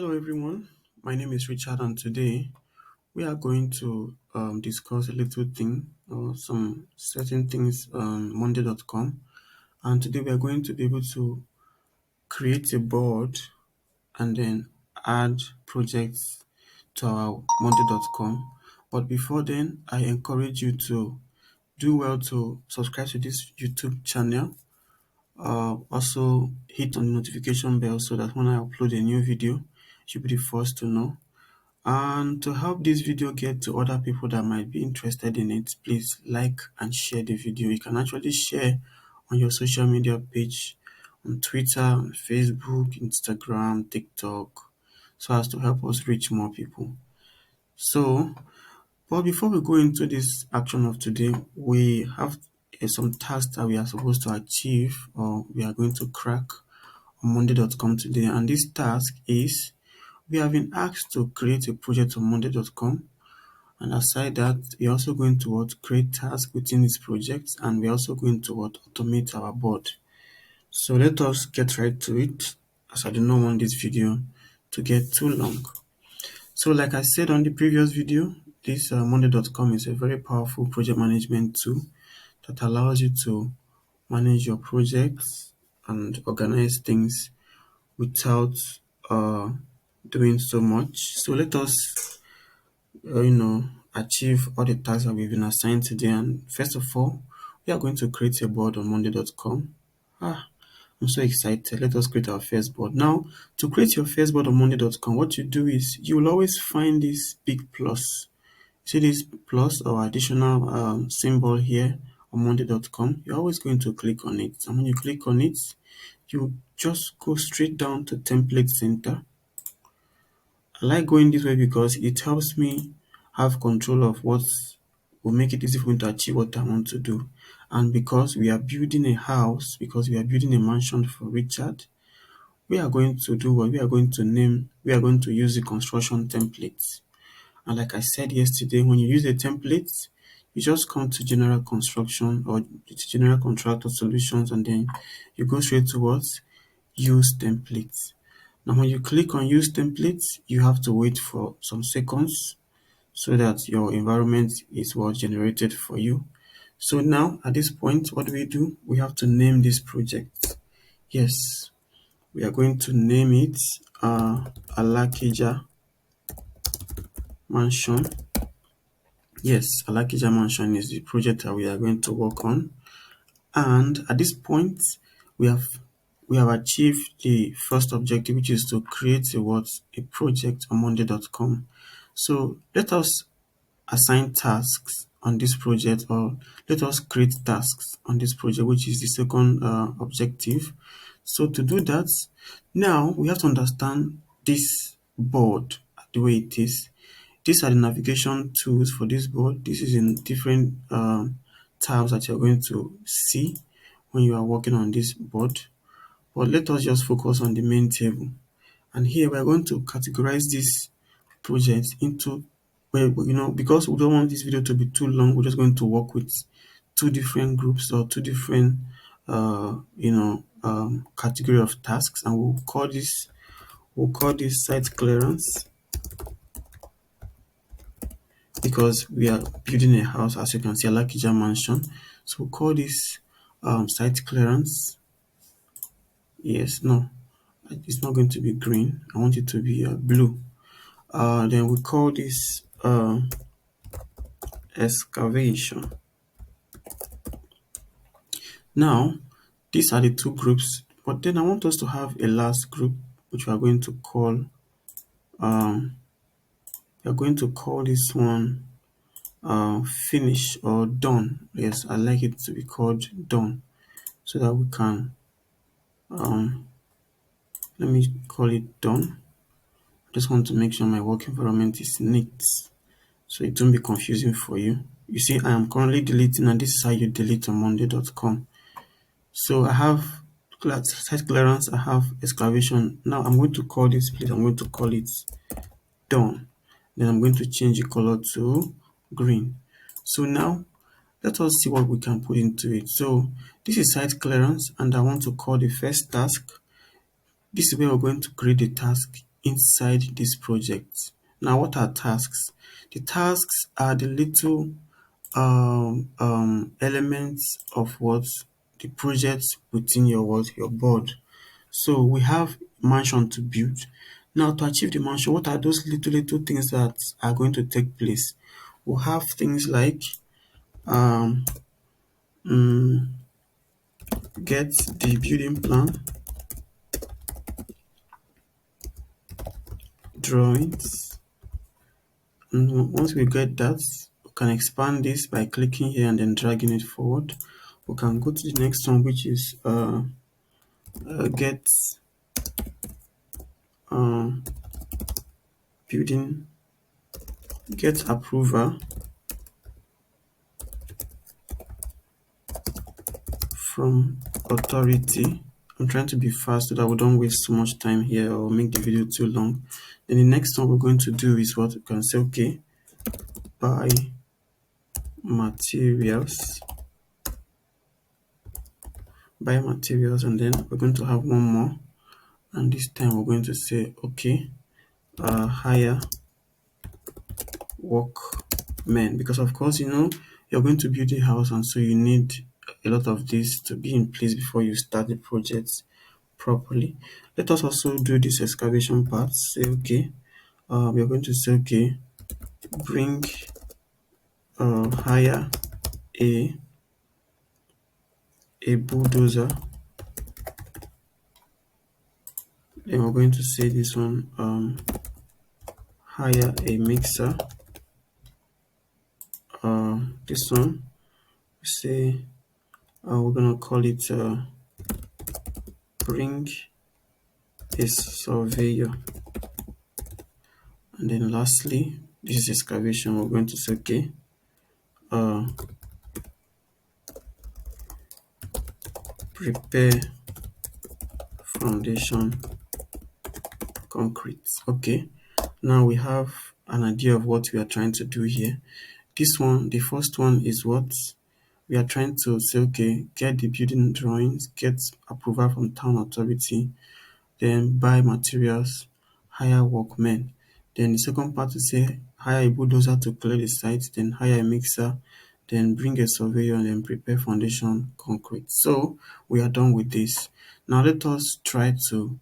Hello everyone, my name is Richard and today we are going to discuss a little thing or some certain things on Monday.com, and today we are going to be able to create a board and then add projects to our Monday.com. But before then, I encourage you to do well to subscribe to this YouTube channel. Also hit on the notification bell so that when I upload a new video, you'll be the first to know. And to help this video get to other people that might be interested in it, please like and share the video. You can actually share on your social media page on Twitter, on Facebook, Instagram, TikTok, so as to help us reach more people. So, but before we go into this action of today, we have some tasks that we are supposed to achieve or we are going to crack on Monday.com today. And this task is we have been asked to create a project on Monday.com, and aside that, we're also going to create tasks within this project, and we're also going to automate our board. So let us get right to it, as I do not want this video to get too long. So like I said on the previous video, this Monday.com is a very powerful project management tool that allows you to manage your projects and organize things without uh, doing so much. So let us achieve all the tasks that we've been assigned today. And first of all, we are going to create a board on Monday.com. I'm so excited. Let us create our first board. Now, to create your first board on Monday.com, what you do is you will always find this big plus. See this plus or additional symbol here on Monday.com. You're always going to click on it. And when you click on it, you just go straight down to Template Center. I like going this way because it helps me have control of what will make it easy for me to achieve what I want to do. And because we are building a house, because we are building a mansion for Richard, we are going to do what we are going to name, we are going to use the construction template. And like I said yesterday, when you use a template, you just come to general construction or general contractor solutions, and then you go straight towards use templates. Now, when you click on use templates, you have to wait for some seconds so that your environment is what generated for you. So now at this point, what do? We have to name this project. Yes, we are going to name it Alakija Mansion. Yes, Alakija Mansion is the project that we are going to work on. And at this point, we have achieved the first objective, which is to create a project on Monday.com. So let us assign tasks on this project, or let us create tasks on this project, which is the second objective. So to do that, now we have to understand this board the way it is. These are the navigation tools for this board. This is in different tabs that you're going to see when you are working on this board. But let us just focus on the main table. And here we're going to categorize this project into, well, because we don't want this video to be too long, we're just going to work with two different groups or two different category of tasks, and we'll call this site clearance, because we are building a house, as you can see, a Alakija mansion. So we'll call this site clearance. Yes, no, it's not going to be green. I want it to be blue. Then we call this excavation. Now, these are the two groups, but then I want us to have a last group, which we are going to call this one finish or done. Yes, I like it to be called done, so that we can let me call it done. I just want to make sure my work environment is neat, so it won't be confusing for you. You see, I am currently deleting, and this is how you delete on Monday.com. So I have site clearance, I have excavation. Now I'm going to call this place, I'm going to call it done. Then I'm going to change the color to green. So now let us see what we can put into it. So this is site clearance, and I want to call the first task. This is where we're going to create the task inside this project. Now, what are tasks? The tasks are the little elements of what the project within your board. So we have mansion to build. Now, to achieve the mansion, what are those little things that are going to take place? We'll have things like um, mm, get the building plan, drawings, and once we get that, we can expand this by clicking here and then dragging it forward. We can go to the next one, which is get um, building, get approval from authority. I'm trying to be fast so that we don't waste too much time here or make the video too long. Then the next one we're going to do is what we can say, okay, buy materials, and then we're going to have one more, and this time we're going to say, okay, hire workmen, because of course, you're going to build a house, and so you need a lot of this to be in place before you start the project properly. Let us also do this excavation part. Say, okay, we are going to say, okay, bring hire a bulldozer. Then we're going to say this one, hire a mixer. This one, we say, we're gonna call it bring a surveyor. And then lastly, this is excavation. We're going to say, okay, prepare foundation concrete. Okay, now we have an idea of what we are trying to do here. This one, the first one, is what we are trying to say, okay, get the building drawings, get approval from town authority, then buy materials, hire workmen. Then the second part is say hire a bulldozer to clear the site, then hire a mixer, then bring a surveyor, and then prepare foundation concrete. So we are done with this. Now let us try to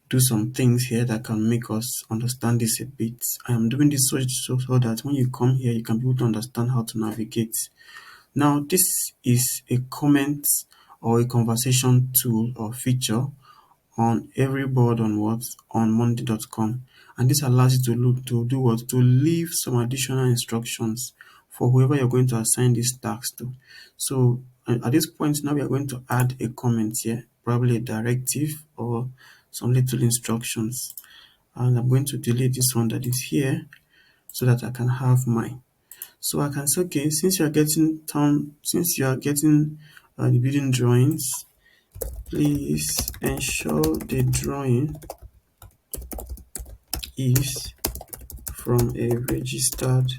do some things here that can make us understand this a bit. I am doing this so that when you come here, you can be able to understand how to navigate. Now, this is a comment or a conversation tool or feature on every board on monday.com, and this allows you to leave some additional instructions for whoever you're going to assign these tasks to. So at this point now, we are going to add a comment here, probably a directive or some little instructions, and I'm going to delete this one that is here so that I can have mine. So I can say, okay, since you are getting the building drawings, please ensure the drawing is from a registered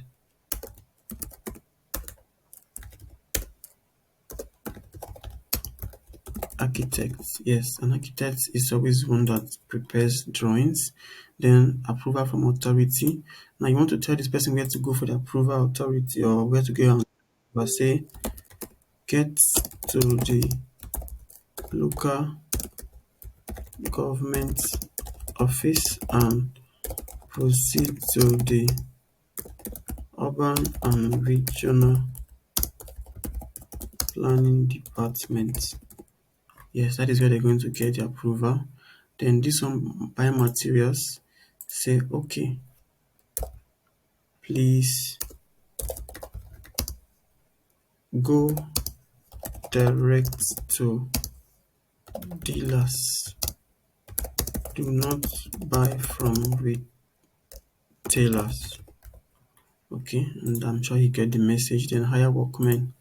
architect. Yes, an architect is always one that prepares drawings. Then approval from authority. Now you want to tell this person where to go for the approval authority or where to go, and but say get to the local government office and proceed to the urban and regional planning department. Yes, that is where they're going to get the approval. Then this one, buy materials, say okay, please go direct to dealers, do not buy from retailers. Okay, and I'm sure you get the message. Then hire workmen,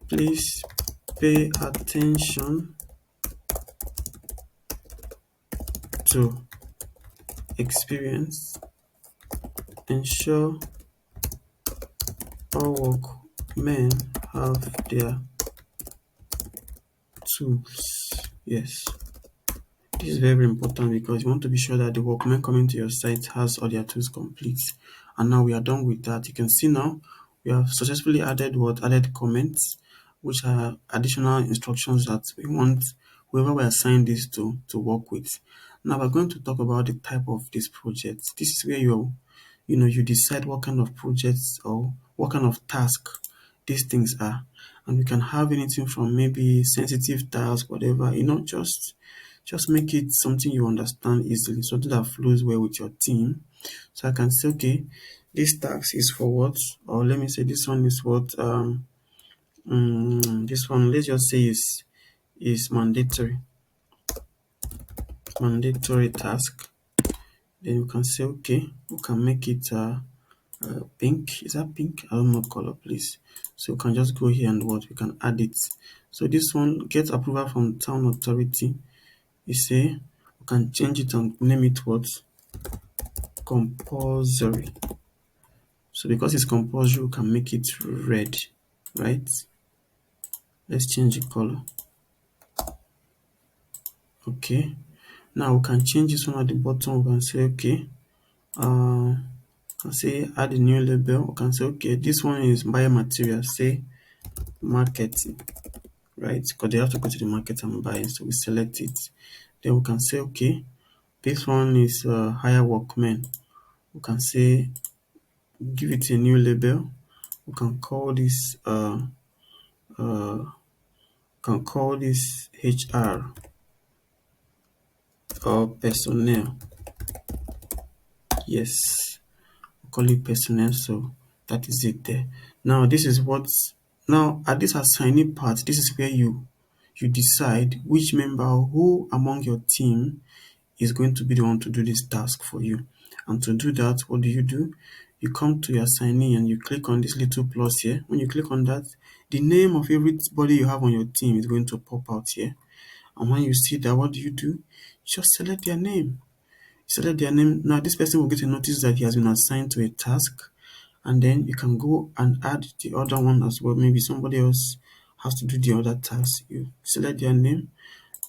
please pay attention to experience, ensure all workmen have their tools. Yes, This is very, very important because you want to be sure that the workmen coming to your site has all their tools complete. And now we are done with that. You can see now we have successfully added comments, which are additional instructions that we want whoever we assign this to work with. Now we're going to talk about the type of this project. This is where you decide what kind of projects or what kind of task these things are. And we can have anything from maybe sensitive task, whatever, just make it something you understand easily, something that flows well with your team. So I can say, okay, this task is for what, or let me say this one is what, this one, let's just say is mandatory task. Then we can say, okay, we can make it pink. Is that pink? I don't know color, please. So we can just go here and what we can add it. So this one, get approval from town authority. You say we can change it and name it what? Compulsory. So because it's compulsory, we can make it red, right? Let's change the color. Okay. Now we can change this one at the bottom. We can say, okay, can say add a new label. We can say, okay, this one is biomaterial, say marketing, right? Because they have to go to the market and buy, so we select it. Then we can say, okay, this one is hire workmen. We can say give it a new label. We can call this uh HR or personnel. Yes, call it personnel. So that is it there. Now this is what now at this assigning part, this is where you decide which member who among your team is going to be the one to do this task for you. And to do that, what do? You come to your assignee and you click on this little plus here. When you click on that, the name of everybody you have on your team is going to pop out here. And when you see that, what do? You just select their name. Select their name. Now this person will get a notice that he has been assigned to a task, and then you can go and add the other one as well. Maybe somebody else has to do the other task. You select their name.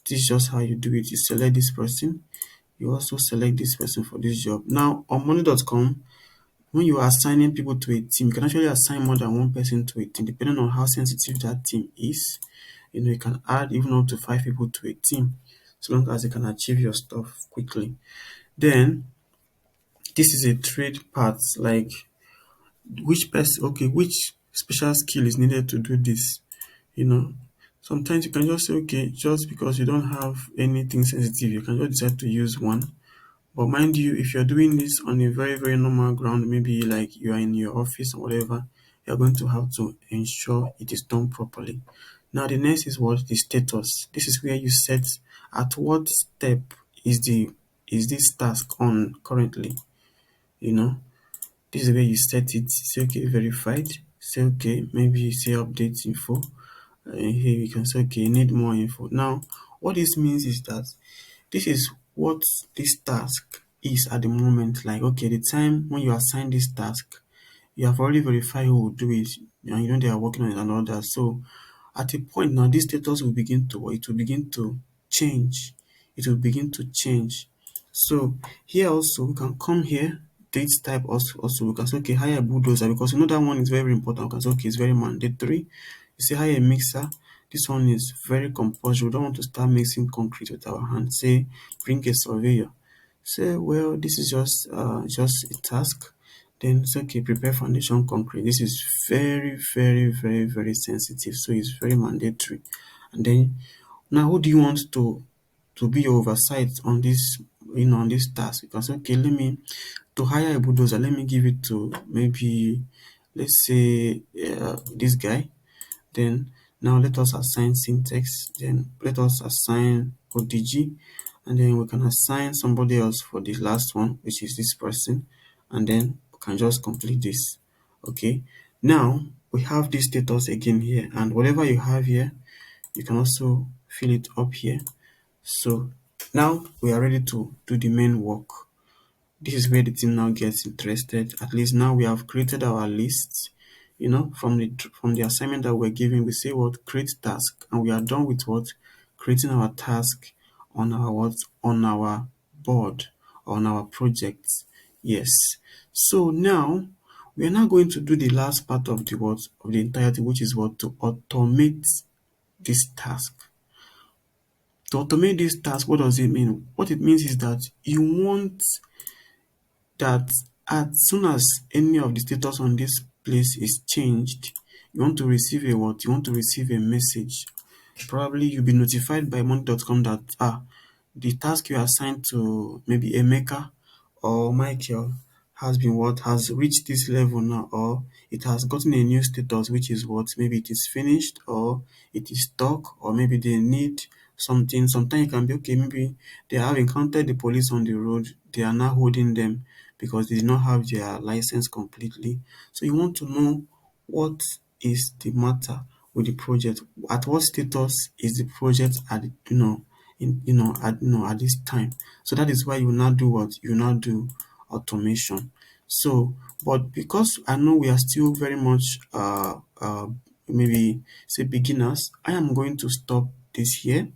This is just how you do it. You select this person. You also select this person for this job. Now on money.com, when you are assigning people to a team, you can actually assign more than one person to a team, depending on how sensitive that team is. You can add even up to 5 people to a team, so long as they can achieve your stuff quickly. Then this is a trade part, like which special skill is needed to do this. You know, sometimes you can just say, okay, just because you don't have anything sensitive, you can just decide to use one. But mind you, if you're doing this on a very, very normal ground, maybe like you are in your office or whatever, you're going to have to ensure it is done properly. Now, the next is what? The status. This is where you set at what step is this task on currently. You know, this is where you set it. Say, okay, verified. Say, okay, maybe you say update info. Here you can say, okay, you need more info. Now, what this means is that this is what this task is at the moment. Like, okay, the time when you assign this task, you have already verified who will do it, and you know they are working on it and all that. So at a point now, this status will begin to it will begin to change. It will begin to change. So here also we can come here, date type also we can say, okay, hire a bulldozer, because you know that one is very important. We can say, okay, it's very mandatory. You say hire a mixer. This one is very compulsory. We don't want to start mixing concrete with our hands. Say bring a surveyor. Say, well, this is just a task. Then it's okay, prepare foundation concrete. This is very, very, very, very sensitive. So it's very mandatory. And then now who do you want to be your oversight on this, on this task? You can say, okay, to hire a bulldozer, let me give it to maybe, let's say, this guy. Then now let us assign syntax. Then let us assign ODG. And then we can assign somebody else for the last one, which is this person. And then we can just complete this. Okay. Now we have this status again here. And whatever you have here, you can also fill it up here. So now we are ready to do the main work. This is where the team now gets interested. At least now we have created our list. From the assignment that we're giving, we say what? Create task. And we are done with what? Creating our task on our what on our board, on our projects. Yes. So now we are now going to do the last part of the what of the entirety, which is what to automate this task. To automate this task, what does it mean? What it means is that you want that as soon as any of the status on this place is changed, you want to receive a what? You want to receive a message. Probably you'll be notified by money.com that the task you assigned to maybe Emeka or Michael has been what has reached this level now, or it has gotten a new status, which is what maybe it is finished or it is stuck, or maybe they need something. Sometimes it can be okay, maybe they have encountered the police on the road, they are now holding them because they did not have their license completely. So you want to know what is the matter with the project, at what status is the project at, at this time. So that is why you now do what you now do automation. So but because I know we are still very much maybe say beginners, I am going to stop this here,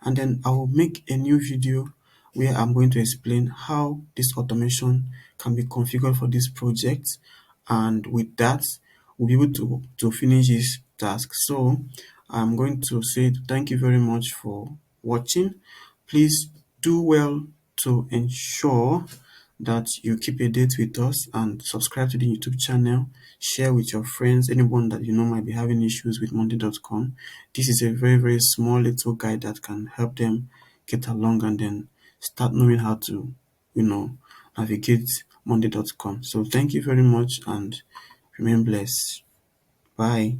and then I will make a new video where I'm going to explain how this automation can be configured for this project, and with that we'll be able to finish this task. So I'm going to say thank you very much for watching. Please do well to ensure that you keep a date with us and subscribe to the YouTube channel. Share with your friends, anyone that you know might be having issues with Monday.com. This is a very, very small little guide that can help them get along and then start knowing how to, navigate Monday.com. So thank you very much and remain blessed. Bye.